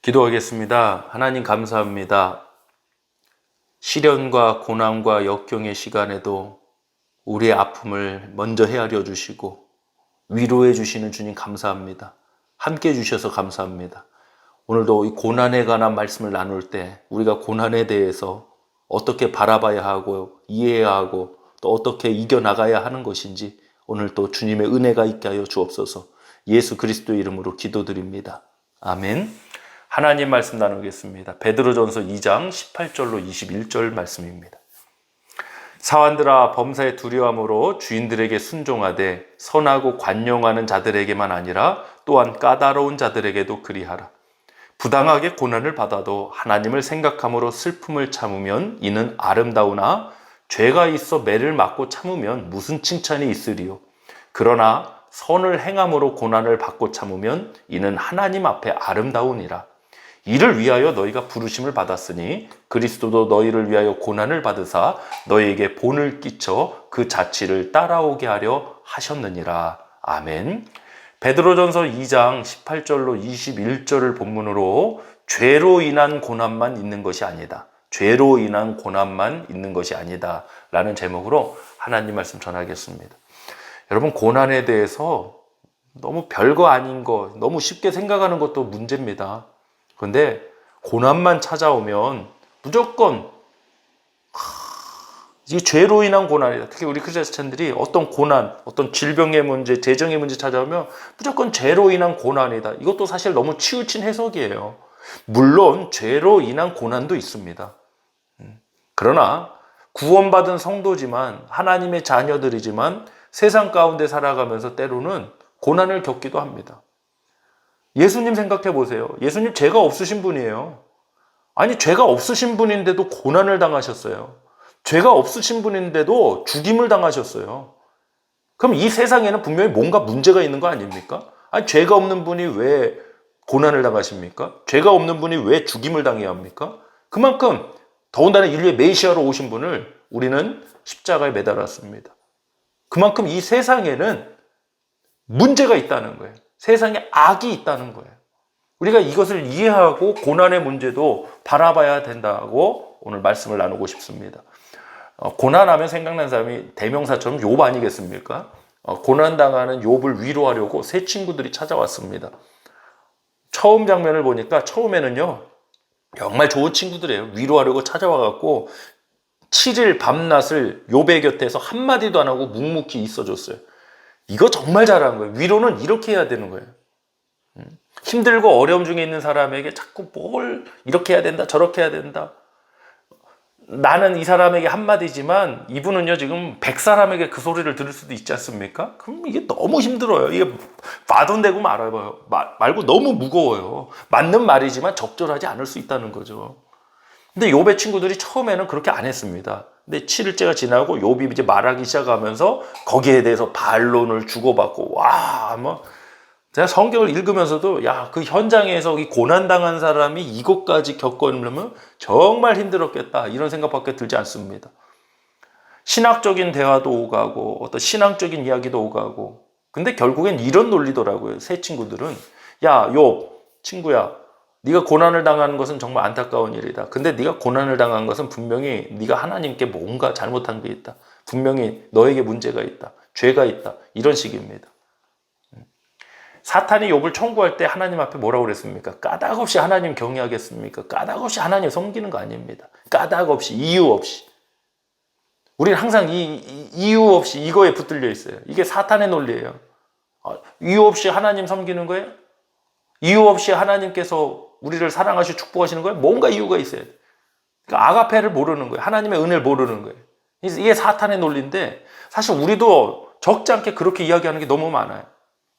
기도하겠습니다. 하나님 감사합니다. 시련과 고난과 역경의 시간에도 우리의 아픔을 먼저 헤아려 주시고 위로해 주시는 주님 감사합니다. 함께 해주셔서 감사합니다. 오늘도 이 고난에 관한 말씀을 나눌 때 우리가 고난에 대해서 어떻게 바라봐야 하고 이해해야 하고 또 어떻게 이겨나가야 하는 것인지 오늘 또 주님의 은혜가 있게 하여 주옵소서. 예수 그리스도의 이름으로 기도드립니다. 아멘. 하나님 말씀 나누겠습니다. 베드로전서 2장 18절로 21절 말씀입니다. 사환들아, 범사의 두려움으로 주인들에게 순종하되 선하고 관용하는 자들에게만 아니라 또한 까다로운 자들에게도 그리하라. 부당하게 고난을 받아도 하나님을 생각함으로 슬픔을 참으면 이는 아름다우나 죄가 있어 매를 맞고 참으면 무슨 칭찬이 있으리요. 그러나 선을 행함으로 고난을 받고 참으면 이는 하나님 앞에 아름다우니라. 이를 위하여 너희가 부르심을 받았으니 그리스도도 너희를 위하여 고난을 받으사 너희에게 본을 끼쳐 그 자취를 따라오게 하려 하셨느니라. 아멘. 베드로전서 2장 18절로 21절을 본문으로 죄로 인한 고난만 있는 것이 아니다. 죄로 인한 고난만 있는 것이 아니다. 라는 제목으로 하나님 말씀 전하겠습니다. 여러분, 고난에 대해서 너무 별거 아닌 거, 너무 쉽게 생각하는 것도 문제입니다. 그런데 고난만 찾아오면 무조건 이 죄로 인한 고난이다. 특히 우리 크리스찬들이 어떤 고난, 어떤 질병의 문제, 재정의 문제 찾아오면 무조건 죄로 인한 고난이다. 이것도 사실 너무 치우친 해석이에요. 물론 죄로 인한 고난도 있습니다. 그러나 구원받은 성도지만 하나님의 자녀들이지만 세상 가운데 살아가면서 때로는 고난을 겪기도 합니다. 예수님 생각해 보세요. 예수님 죄가 없으신 분이에요. 아니, 죄가 없으신 분인데도 고난을 당하셨어요. 죄가 없으신 분인데도 죽임을 당하셨어요. 그럼 이 세상에는 분명히 뭔가 문제가 있는 거 아닙니까? 아니, 죄가 없는 분이 왜 고난을 당하십니까? 죄가 없는 분이 왜 죽임을 당해야 합니까? 그만큼 더군다나 인류의 메시아로 오신 분을 우리는 십자가에 매달았습니다. 그만큼 이 세상에는 문제가 있다는 거예요. 세상에 악이 있다는 거예요. 우리가 이것을 이해하고 고난의 문제도 바라봐야 된다고 오늘 말씀을 나누고 싶습니다. 고난하면 생각나는 사람이 대명사처럼 욥 아니겠습니까? 고난당하는 욥을 위로하려고 세 친구들이 찾아왔습니다. 처음 장면을 보니까 처음에는요, 정말 좋은 친구들이에요. 위로하려고 찾아와갖고 7일 밤낮을 욥의 곁에서 한마디도 안 하고 묵묵히 있어줬어요. 이거 정말 잘한 거예요. 위로는 이렇게 해야 되는 거예요. 힘들고 어려움 중에 있는 사람에게 자꾸 뭘 이렇게 해야 된다, 저렇게 해야 된다. 나는 이 사람에게 한마디지만 이분은요, 지금 100사람에게 그 소리를 들을 수도 있지 않습니까? 그럼 이게 너무 힘들어요. 이게 마돈되고 말고 너무 무거워요. 맞는 말이지만 적절하지 않을 수 있다는 거죠. 근데 욥의 친구들이 처음에는 그렇게 안 했습니다. 근데 7일째가 지나고 욥이 이제 말하기 시작하면서 거기에 대해서 반론을 주고받고, 제가 성경을 읽으면서도 그 현장에서 이 고난당한 사람이 이것까지 겪으려면 정말 힘들었겠다, 이런 생각밖에 들지 않습니다. 신학적인 대화도 오가고 어떤 신앙적인 이야기도 오가고, 근데 결국엔 이런 논리더라고요. 세 친구들은 욥 친구야, 네가 고난을 당하는 것은 정말 안타까운 일이다. 근데 네가 고난을 당한 것은 분명히 네가 하나님께 뭔가 잘못한 게 있다. 분명히 너에게 문제가 있다. 죄가 있다. 이런 식입니다. 사탄이 욥을 청구할 때 하나님 앞에 뭐라고 그랬습니까? 까닭 없이 하나님 경외하겠습니까? 까닭 없이 하나님 섬기는 거 아닙니다. 까닭 없이, 이유 없이. 우리는 항상 이유 없이 이거에 붙들려 있어요. 이게 사탄의 논리예요. 이유 없이 하나님 섬기는 거예요? 이유 없이 하나님께서 우리를 사랑하시고 축복하시는 거예요? 뭔가 이유가 있어요. 그러니까 아가페를 모르는 거예요. 하나님의 은혜를 모르는 거예요. 이게 사탄의 논리인데, 사실 우리도 적지 않게 그렇게 이야기하는 게 너무 많아요.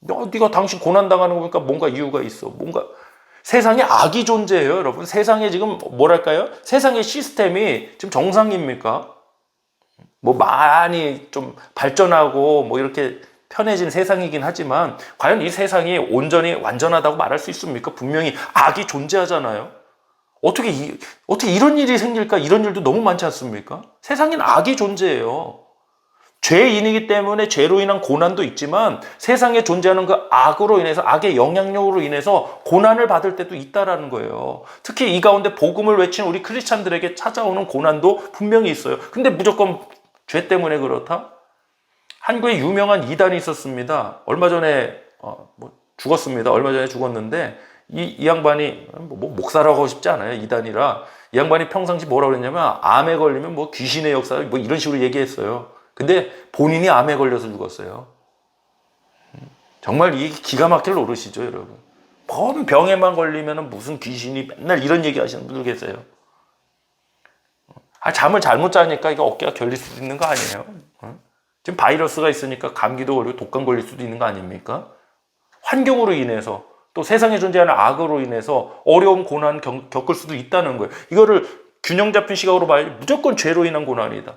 네가 당신 고난당하는 거 보니까 뭔가 이유가 있어. 세상에 악이 존재해요, 여러분. 세상에 지금 뭐랄까요? 세상의 시스템이 지금 정상입니까? 뭐 많이 좀 발전하고 뭐 이렇게 편해진 세상이긴 하지만 과연 이 세상이 온전히 완전하다고 말할 수 있습니까? 분명히 악이 존재하잖아요. 어떻게 이런 일이 생길까? 이런 일도 너무 많지 않습니까? 세상엔 악이 존재해요. 죄인이기 때문에 죄로 인한 고난도 있지만 세상에 존재하는 그 악으로 인해서 악의 영향력으로 인해서 고난을 받을 때도 있다라는 거예요. 특히 이 가운데 복음을 외치는 우리 크리스찬들에게 찾아오는 고난도 분명히 있어요. 근데 무조건 죄 때문에 그렇다? 한국에 유명한 이단이 있었습니다. 얼마 전에 죽었습니다. 얼마 전에 죽었는데 이 양반이 목사라고 하고 싶지 않아요. 이단이라. 이 양반이 평상시 뭐라고 그랬냐면 암에 걸리면 뭐 귀신의 역사 뭐 이런 식으로 얘기했어요. 근데 본인이 암에 걸려서 죽었어요. 정말 이게 기가 막힐 노릇이죠, 여러분. 뭔 병에만 걸리면 무슨 귀신이 맨날 이런 얘기 하시는 분들 계세요. 잠을 잘못 자니까 이거 어깨가 결릴 수도 있는 거 아니에요? 지금 바이러스가 있으니까 감기도 걸리고 독감 걸릴 수도 있는 거 아닙니까? 환경으로 인해서 또 세상에 존재하는 악으로 인해서 어려운 고난 겪을 수도 있다는 거예요. 이거를 균형 잡힌 시각으로 봐야지 무조건 죄로 인한 고난이다.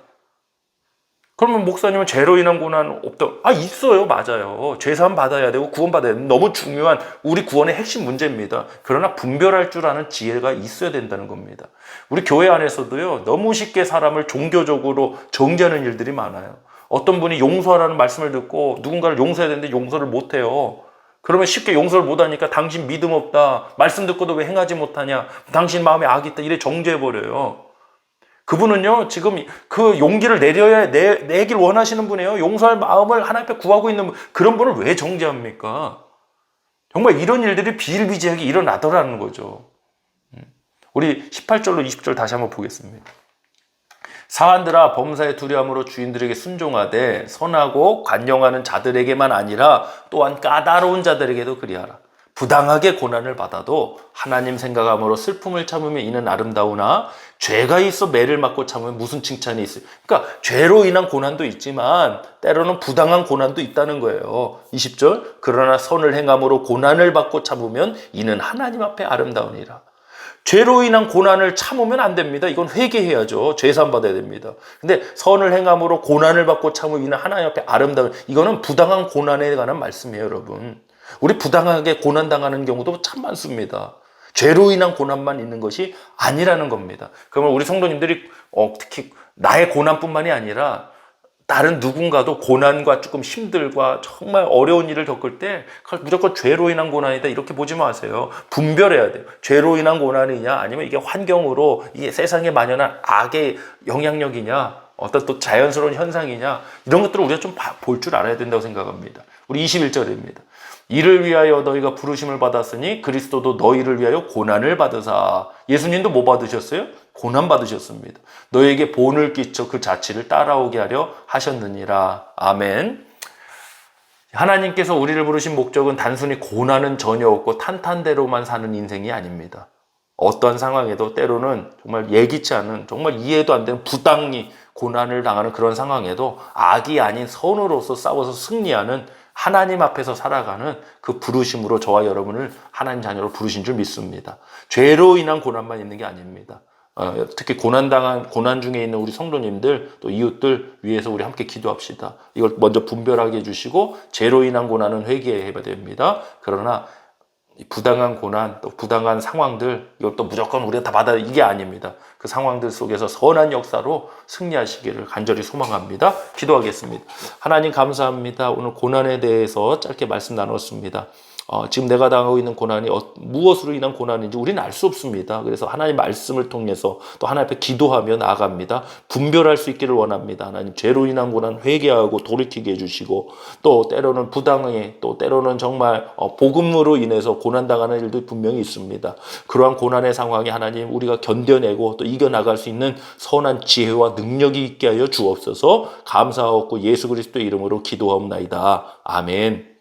그러면 목사님은 죄로 인한 고난 없다. 있어요. 맞아요. 죄사함 받아야 되고 구원 받아야 되고 너무 중요한 우리 구원의 핵심 문제입니다. 그러나 분별할 줄 아는 지혜가 있어야 된다는 겁니다. 우리 교회 안에서도요. 너무 쉽게 사람을 종교적으로 정죄하는 일들이 많아요. 어떤 분이 용서하라는 말씀을 듣고 누군가를 용서해야 되는데 용서를 못해요. 그러면 쉽게 용서를 못하니까 당신 믿음 없다. 말씀 듣고도 왜 행하지 못하냐. 당신 마음에 악이 있다. 이래 정죄해버려요. 그분은요, 지금 그 용기를 내길 원하시는 분이에요. 용서할 마음을 하나님 앞에 구하고 있는 분, 그런 분을 왜 정죄합니까? 정말 이런 일들이 비일비재하게 일어나더라는 거죠. 우리 18절로 20절 다시 한번 보겠습니다. 사환들아 범사의 두려움으로 주인들에게 순종하되 선하고 관용하는 자들에게만 아니라 또한 까다로운 자들에게도 그리하라. 부당하게 고난을 받아도 하나님 생각함으로 슬픔을 참으면 이는 아름다우나 죄가 있어 매를 맞고 참으면 무슨 칭찬이 있어요. 그러니까 죄로 인한 고난도 있지만 때로는 부당한 고난도 있다는 거예요. 20절 그러나 선을 행함으로 고난을 받고 참으면 이는 하나님 앞에 아름다우니라. 죄로 인한 고난을 참으면 안 됩니다. 이건 회개해야죠. 죄사함 받아야 됩니다. 근데 선을 행함으로 고난을 받고 참으면 이는 하나님 앞에 아름다운, 이거는 부당한 고난에 관한 말씀이에요, 여러분. 우리 부당하게 고난당하는 경우도 참 많습니다. 죄로 인한 고난만 있는 것이 아니라는 겁니다. 그러면 우리 성도님들이 특히 나의 고난뿐만이 아니라 다른 누군가도 고난과 조금 힘들과 정말 어려운 일을 겪을 때 무조건 죄로 인한 고난이다 이렇게 보지 마세요. 분별해야 돼요. 죄로 인한 고난이냐 아니면 이게 환경으로 이게 세상에 만연한 악의 영향력이냐 어떤 또 자연스러운 현상이냐 이런 것들을 우리가 좀 볼 줄 알아야 된다고 생각합니다. 우리 21절입니다. 이를 위하여 너희가 부르심을 받았으니 그리스도도 너희를 위하여 고난을 받으사. 예수님도 뭐 받으셨어요? 고난 받으셨습니다. 너희에게 본을 끼쳐 그 자취를 따라오게 하려 하셨느니라. 아멘. 하나님께서 우리를 부르신 목적은 단순히 고난은 전혀 없고 탄탄대로만 사는 인생이 아닙니다. 어떤 상황에도 때로는 정말 예기치 않은 정말 이해도 안 되는 부당히 고난을 당하는 그런 상황에도 악이 아닌 선으로서 싸워서 승리하는 하나님 앞에서 살아가는 그 부르심으로 저와 여러분을 하나님 자녀로 부르신 줄 믿습니다. 죄로 인한 고난만 있는 게 아닙니다. 특히 고난 중에 있는 우리 성도님들 또 이웃들 위해서 우리 함께 기도합시다. 이걸 먼저 분별하게 해주시고 죄로 인한 고난은 회개해야 됩니다. 그러나 부당한 고난, 또 부당한 상황들 이것도 무조건 우리가 다 받아야 이게 아닙니다. 그 상황들 속에서 선한 역사로 승리하시기를 간절히 소망합니다. 기도하겠습니다. 하나님 감사합니다. 오늘 고난에 대해서 짧게 말씀 나눴습니다. 지금 내가 당하고 있는 고난이 무엇으로 인한 고난인지 우리는 알 수 없습니다. 그래서 하나님 말씀을 통해서 또 하나님 앞에 기도하며 나아갑니다. 분별할 수 있기를 원합니다. 하나님 죄로 인한 고난 회개하고 돌이키게 해주시고 또 때로는 부당해 또 때로는 정말 복음으로 인해서 고난당하는 일도 분명히 있습니다. 그러한 고난의 상황에 하나님 우리가 견뎌내고 또 이겨나갈 수 있는 선한 지혜와 능력이 있게 하여 주옵소서. 감사하고 예수 그리스도의 이름으로 기도하옵나이다. 아멘.